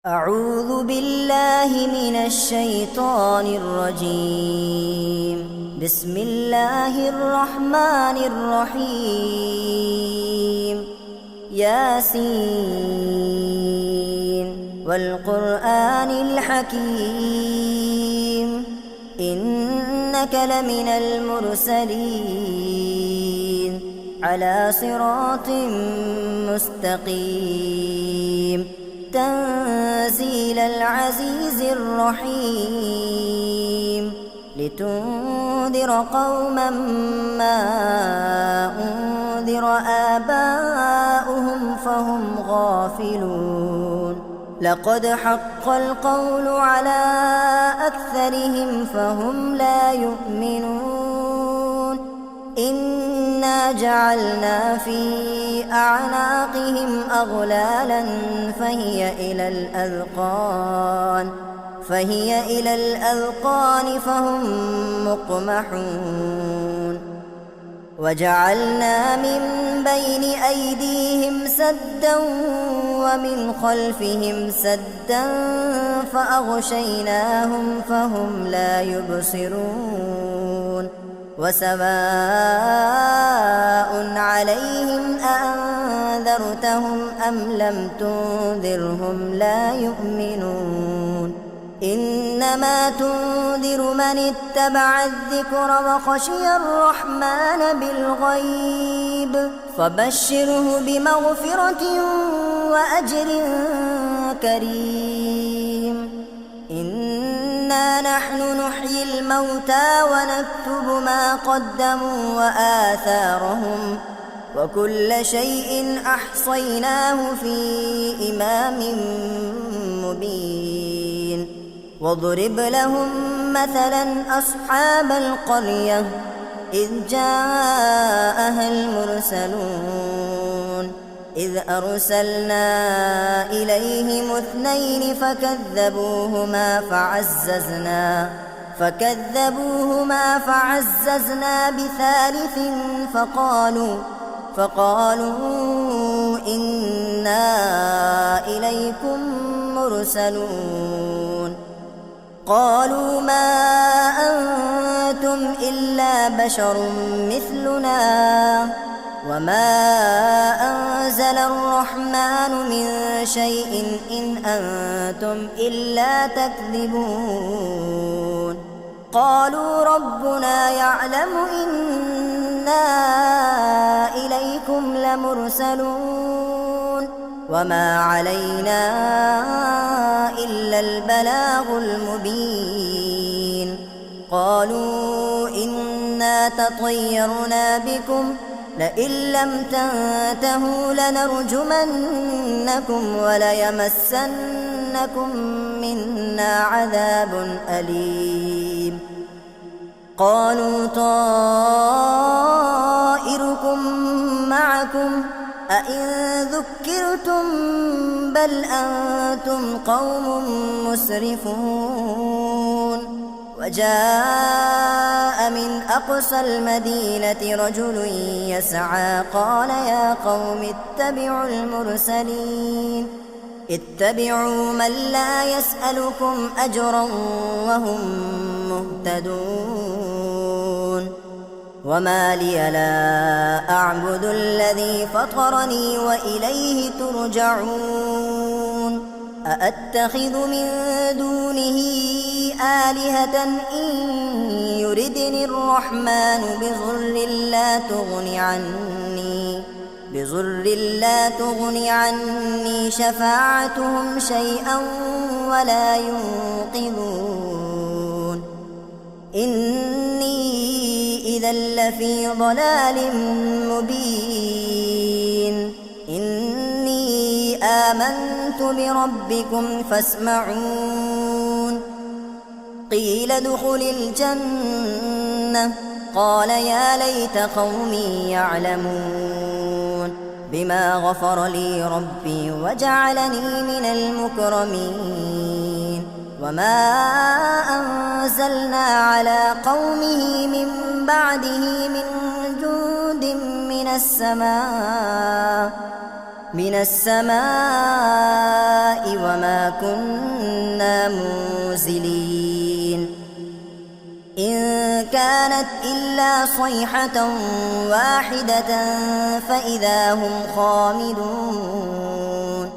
أعوذ بالله من الشيطان الرجيم. بسم الله الرحمن الرحيم. ياسين والقرآن الحكيم إنك لمن المرسلين على صراط مستقيم تنزيل العزيز الرحيم لتنذر قوما ما أنذر آباؤهم فهم غافلون لقد حق القول على أكثرهم فهم لا يؤمنون إنا جعلنا في أعناقهم أغلالا فهي إلى الأذقان فهم مقمحون وجعلنا من بين أيديهم سدا ومن خلفهم سدا فأغشيناهم فهم لا يبصرون وسواء عليهم أأنذرتهم أم لم تنذرهم لا يؤمنون إنما تنذر من اتبع الذكر وخشي الرحمن بالغيب فبشره بمغفرة وأجر كريم إنا نحن نحيي الموتى ونكتب ما قدموا وآثارهم وكل شيء أحصيناه في إمام مبين واضرب لهم مثلا أصحاب القرية إذ جاءها المرسلون إذ أرسلنا إليهم 2 فكذبوهما فعززنا بثالث فقالوا إنا إليكم مرسلون قالوا ما أنتم إلا بشر مثلنا وما أنزل الرحمن من شيء إن أنتم إلا تكذبون قالوا ربنا يعلم إنا إليكم لمرسلون وما علينا إلا البلاغ المبين قالوا إنا تطيرنا بكم لئن لم تنتهوا لنرجمنكم وليمسنكم منا عذاب أليم قالوا طائركم معكم أئن ذكرتم بل أنتم قوم مسرفون وجاء من أقصى المدينة رجل يسعى قال يا قوم اتبعوا المرسلين اتبعوا من لا يسألكم أجرا وهم مهتدون وما لي لا أعبد الذي فطرني وإليه ترجعون أأتخذ من دونه آلهة إن يردني الرحمن بضر لا تغني عني شفاعتهم شيئا ولا ينقذون إني إذا لفي ضلال مبين إني آمنت بربكم فاسمعون قيل ادخل الجنة قال يا ليت قومي يعلمون بما غفر لي ربي وجعلني من المكرمين وما أنزلنا على قومه من بعده من جند من السماء من السماء وما كنا منزلين إن كانت إلا صيحة واحدة فإذا هم خامدون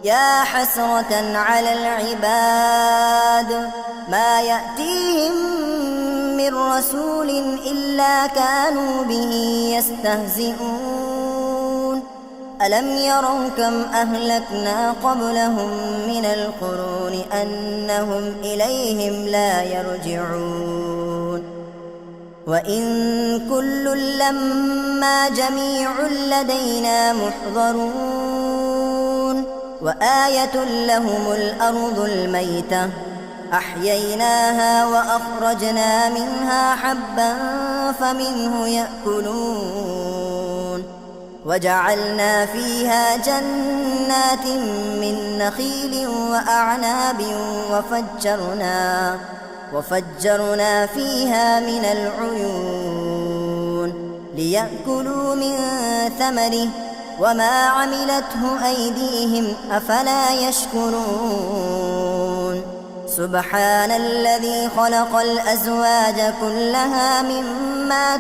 يا حسرة على العباد ما يأتيهم من رسول إلا كانوا به يستهزئون ألم يروا كم أهلكنا قبلهم من القرون أنهم إليهم لا يرجعون وإن كل لما جميع لدينا محضرون وآية لهم الأرض الميتة أحييناها وأخرجنا منها حبا فمنه يأكلون وجعلنا فيها جنات من نخيل وأعناب وفجرنا فيها من العيون ليأكلوا من ثمره وما عملته أيديهم أفلا يشكرون سبحان الذي خلق الأزواج كلها مما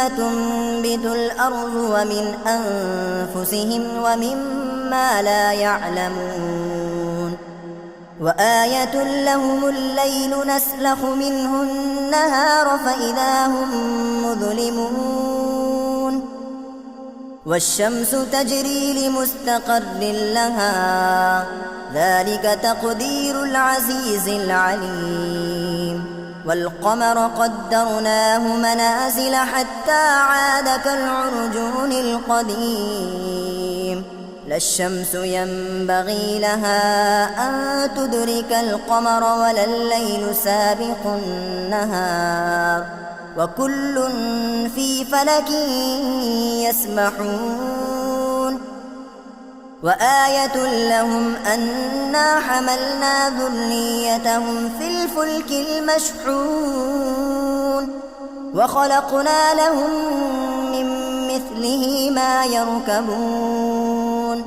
تنبت الأرض ومن أنفسهم ومما لا يعلمون وآية لهم الليل نسلخ منه النهار فإذا هم مظلمون والشمس تجري لمستقر لها ذلك تقدير العزيز العليم والقمر قدرناه منازل حتى عاد كالعرجون القديم لا الشمس ينبغي لها أن تدرك القمر ولا الليل سابق النهار وكل في فلك يسبحون وآية لهم أنا حملنا ذريتهم في الفلك المشحون وخلقنا لهم من مثله ما يركبون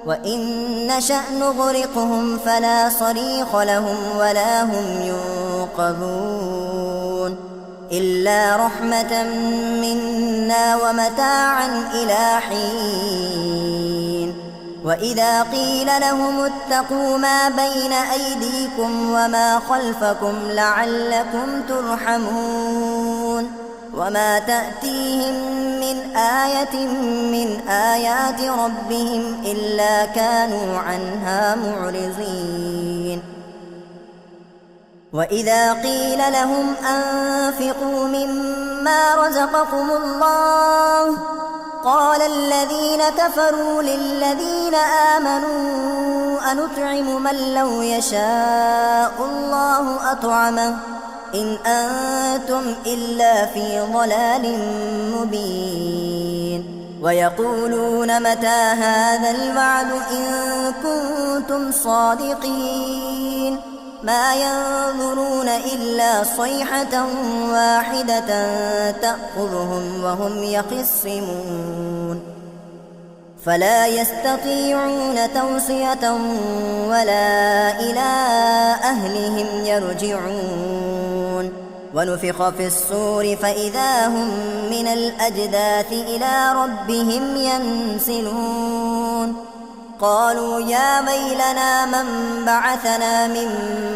وإن نشأ نغرقهم فلا صريخ لهم ولا هم ينقذون إلا رحمة منا ومتاعا إلى حين وإذا قيل لهم اتقوا ما بين أيديكم وما خلفكم لعلكم ترحمون وما تأتيهم من آية من آيات ربهم إلا كانوا عنها معرضين وإذا قيل لهم أنفقوا مما رزقكم الله قال الذين كفروا للذين آمنوا أنطعم من لو يشاء الله أطعمه إن أنتم إلا في ضلال مبين ويقولون متى هذا الوعد إن كنتم صادقين ما ينظرون إلا صيحة واحدة تأخذهم وهم يخصمون فلا يستطيعون توصية ولا إلى أهلهم يرجعون ونفخ في الصور فإذا هم من الأجداث إلى ربهم ينسلون قالوا يا ويلنا من بعثنا من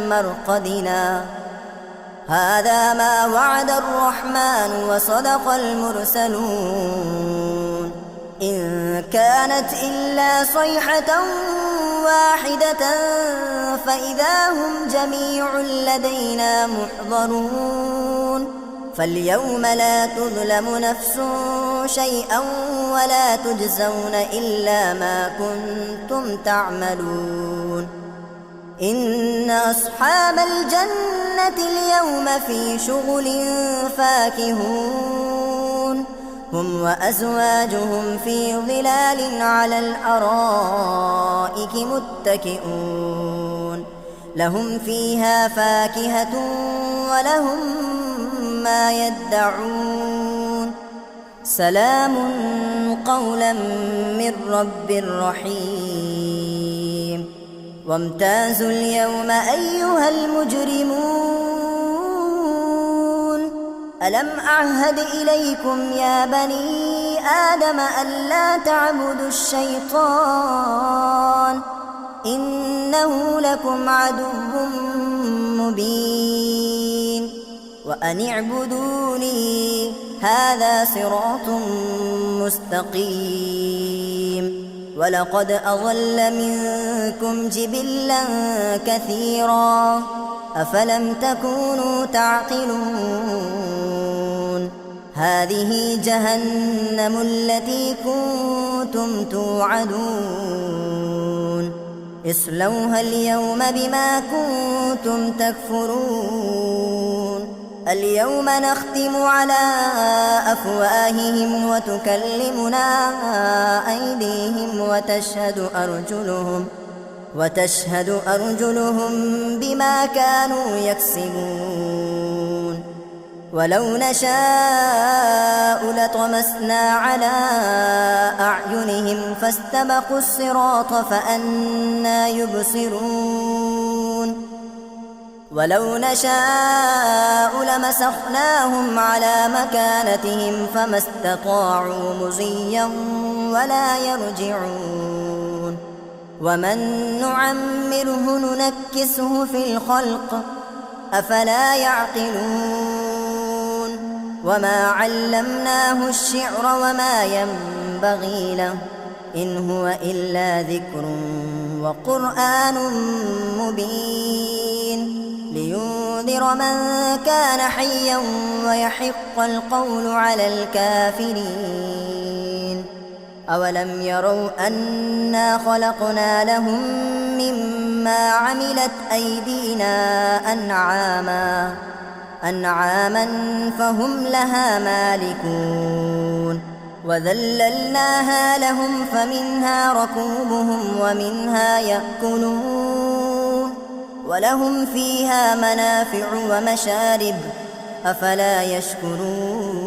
مرقدنا هذا ما وعد الرحمن وصدق المرسلون إن كانت إلا صيحة واحدة فإذا هم جميع لدينا محضرون فاليوم لا تظلم نفس شيئا ولا تجزون إلا ما كنتم تعملون إن أصحاب الجنة اليوم في شغل فاكهون هم وأزواجهم في ظلال على الأرائك متكئون لهم فيها فاكهة ولهم ما يدعون سلام قولا من رب رحيم وامتازوا اليوم أيها المجرمون ألم أعهد إليكم يا بني آدم ألا تعبدوا الشيطان إنه لكم عدو مبين وأن اعبدوني هذا صراط مستقيم ولقد أضل منكم جبلا كثيرا أفلم تكونوا تعقلون هذه جهنم التي كنتم توعدون اصلوها اليوم بما كنتم تكفرون اليوم نختم على أفواههم وتكلمنا أيديهم وتشهد أرجلهم بما كانوا يكسبون ولو نشاء لطمسنا على أعينهم فاستبقوا الصراط فأنى يبصرون ولو نشاء لمسخناهم على مكانتهم فما استطاعوا مضيا ولا يرجعون ومن نعمره ننكسه في الخلق أفلا يعقلون وما علمناه الشعر وما ينبغي له إن هو إلا ذكر وقرآن مبين لينذر من كان حيا ويحق القول على الكافرين أولم يروا أنا خلقنا لهم مما عملت أيدينا أنعاما فهم لها مالكون وذللناها لهم فمنها ركوبهم ومنها يأكلون ولهم فيها منافع ومشارب أفلا يشكرون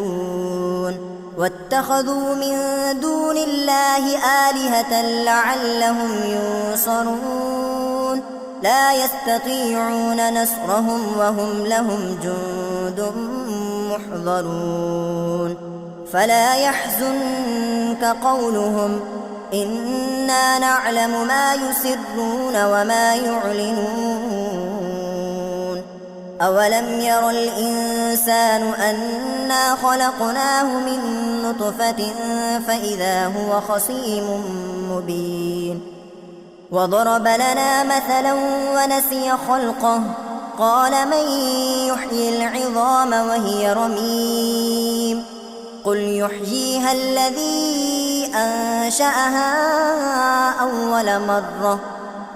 واتخذوا من دون الله آلهة لعلهم ينصرون لا يستطيعون نصرهم وهم لهم جند محضرون فلا يحزنك قولهم إنا نعلم ما يسرون وما يعلنون أولم ير الإنسان أنا خلقناه من نطفة فإذا هو خصيم مبين وضرب لنا مثلا ونسي خلقه قال من يحيي العظام وهي رميم قل يحييها الذي أنشأها أول مرة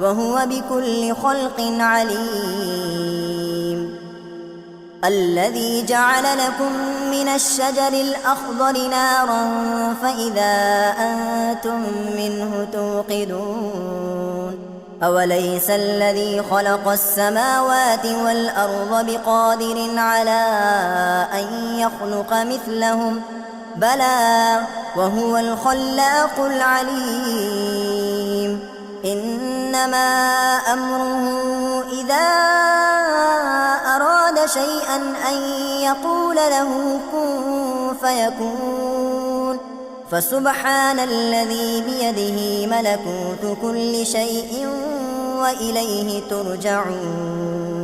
وهو بكل خلق عليم الذي جعل لكم من الشجر الأخضر نارا فإذا أنتم منه توقدون أوليس الذي خلق السماوات والأرض بقادر على أن يخلق مثلهم بلى وهو الخلاق العليم إنما أمره إذا أراد شيئا أن يقول له كن فيكون فسبحان الذي بيده ملكوت كل شيء وإليه ترجعون